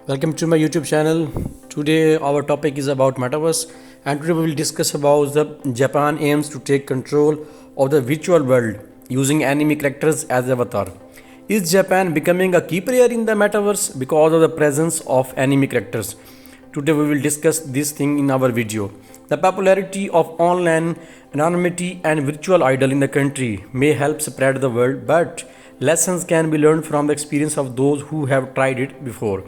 Welcome to my YouTube channel. Today our topic is about metaverse, and today we will discuss about the Japan aims to take control of the virtual world using anime characters as avatar. Is Japan becoming a key player in the metaverse because of the presence of anime characters? Today we will discuss this thing in our video. The popularity of online anonymity and virtual idol in the country may help spread the word, but lessons can be learned from the experience of those who have tried it before.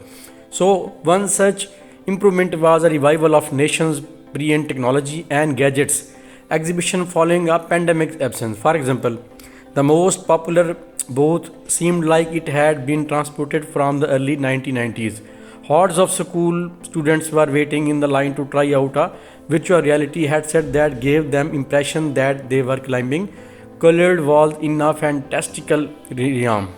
So, one such improvement was a revival of nation's brilliant technology and gadgets exhibition following a pandemic absence. For example, the most popular booth seemed like it had been transported from the early 1990s. Hordes of school students were waiting in the line to try out a virtual reality headset that gave them impression that they were climbing colored walls in a fantastical realm.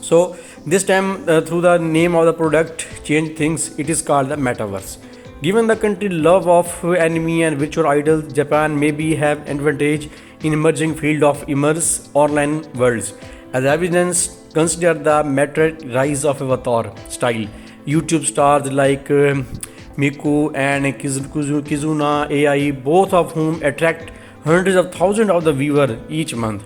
So this time, through the name of the product change things, it is called the metaverse. Given the country love of anime and virtual idols, Japan maybe have advantage in emerging field of immersive online worlds. As evidence, consider the meteoric rise of avatar style. YouTube stars like Miku and Kizuna AI, both of whom attract hundreds of thousands of the viewer each month.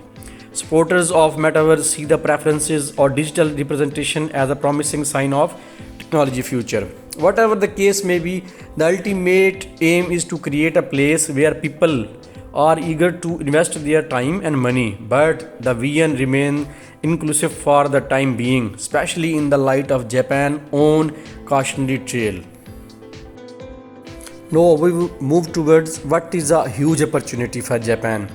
Supporters of metaverse see the preferences or digital representation as a promising sign of technology future. Whatever the case may be, the ultimate aim is to create a place where people are eager to invest their time and money, but the vision remain inclusive for the time being, especially in the light of Japan's own cautionary tale. Now we will move towards what is a huge opportunity for Japan.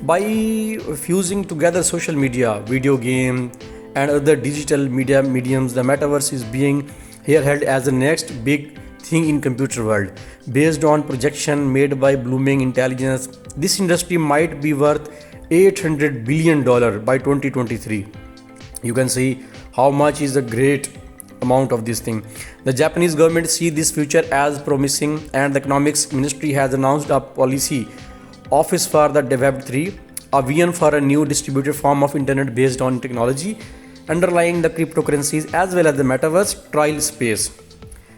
By fusing together social media, video game, and other digital media mediums, the metaverse is being here held as the next big thing in computer world. Based on projection made by Blooming Intelligence, this industry might be worth $800 billion by 2023. You can see how much is a great amount of this thing. The Japanese government see this future as promising, and the economics ministry has announced a policy office for the Web3, a vision for a new distributed form of internet based on technology underlying the cryptocurrencies as well as the metaverse trial space.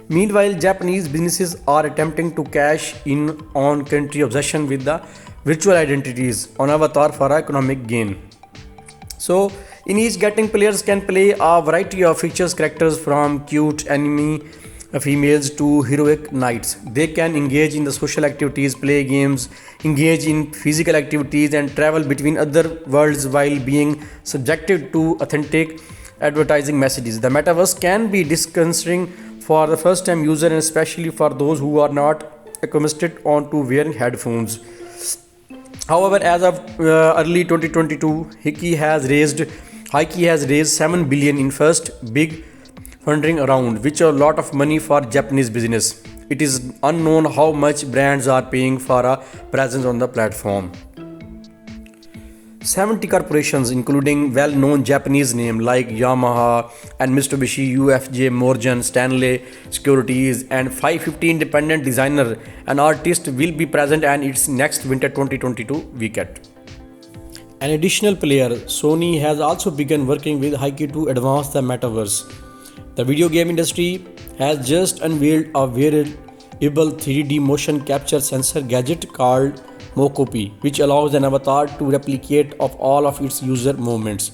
Meanwhile, Japanese businesses are attempting to cash in on country obsession with the virtual identities on avatar for economic gain. So, in each getting, players can play a variety of features characters from cute anime females to heroic knights. They can engage in the social activities, play games, engage in physical activities, and travel between other worlds while being subjected to authentic advertising messages. The metaverse can be disconcerting for the first time user, and especially for those who are not accustomed on to wearing headphones. However, as of early 2022, Hiki has raised 7 billion in first big funding round, which is a lot of money for Japanese business. It is unknown how much brands are paying for a presence on the platform. 70 corporations, including well-known Japanese names like Yamaha and Mitsubishi UFJ Morgan Stanley Securities, and 550 independent designers and artists will be present at its next Winter 2022 weekend. An additional player, Sony, has also begun working with Hiki to advance the metaverse. The video game industry has just unveiled a wearable 3D motion capture sensor gadget called Mokopi, which allows an avatar to replicate of all of its user movements.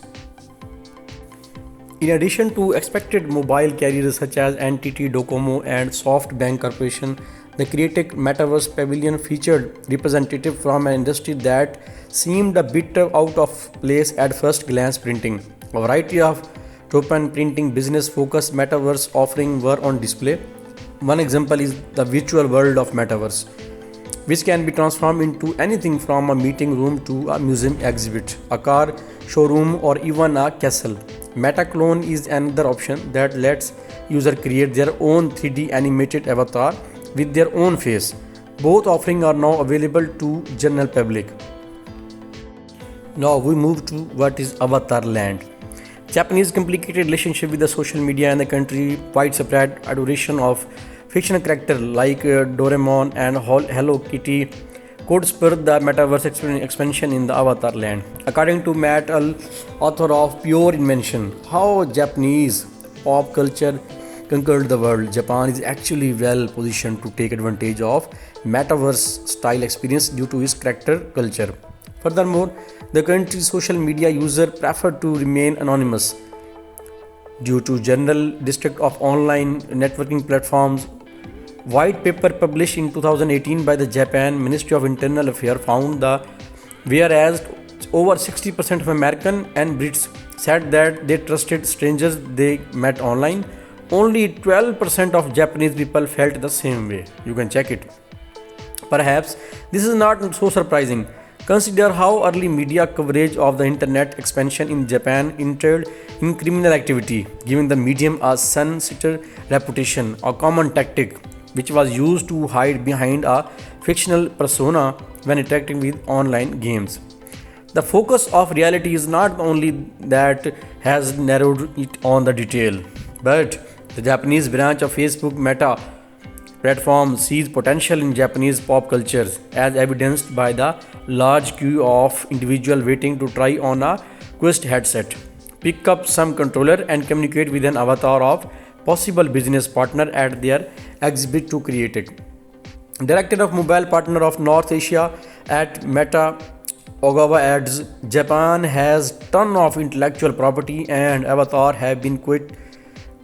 In addition to expected mobile carriers such as NTT Docomo and SoftBank Corporation, the Creative Metaverse Pavilion featured representatives from an industry that seemed a bit out of place at first glance. Printing, a variety of token printing business focused metaverse offering were on display. One example is the virtual world of metaverse, which can be transformed into anything from a meeting room to a museum exhibit, a car showroom, or even a castle. MetaClone is another option that lets users create their own 3D animated avatar with their own face. Both offerings are now available to general public. Now we move to what is Avatar Land. Japanese complicated relationship with the social media and the country widespread adoration of fictional characters like Doraemon and Hello Kitty could spur the metaverse expansion in the Avatar Land. According to Matt author of Pure Invention, How Japanese Pop Culture conquered the world, Japan is actually well positioned to take advantage of metaverse style experience due to its character culture. Furthermore, the country's social media users prefer to remain anonymous due to general distrust of online networking platforms. White paper published in 2018 by the Japan Ministry of Internal Affairs found that whereas over 60% of Americans and Brits said that they trusted strangers they met online, only 12% of Japanese people felt the same way. You can check it. Perhaps this is not so surprising. Consider how early media coverage of the internet expansion in Japan entailed in criminal activity, giving the medium a sensitive reputation, a common tactic which was used to hide behind a fictional persona when interacting with online games. The focus of reality is not only that has narrowed it on the detail, but the Japanese branch of Facebook Meta platform sees potential in Japanese pop culture as evidenced by the large queue of individuals waiting to try on a Quest headset, pick up some controller and communicate with an avatar of possible business partner at their exhibit to create it. Director of Mobile Partner of North Asia at Meta Ogawa adds, Japan has ton of intellectual property and avatar have been quite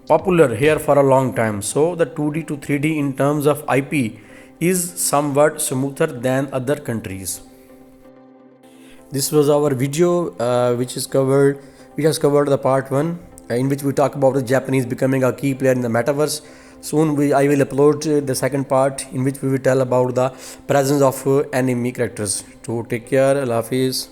popular here for a long time. So the 2D to 3D in terms of IP is somewhat smoother than other countries. This was our video which has covered the part 1 in which we talk about the Japanese becoming a key player in the metaverse. Soon I will upload the second part in which we will tell about the presence of enemy characters. So take care, Allah Hafiz.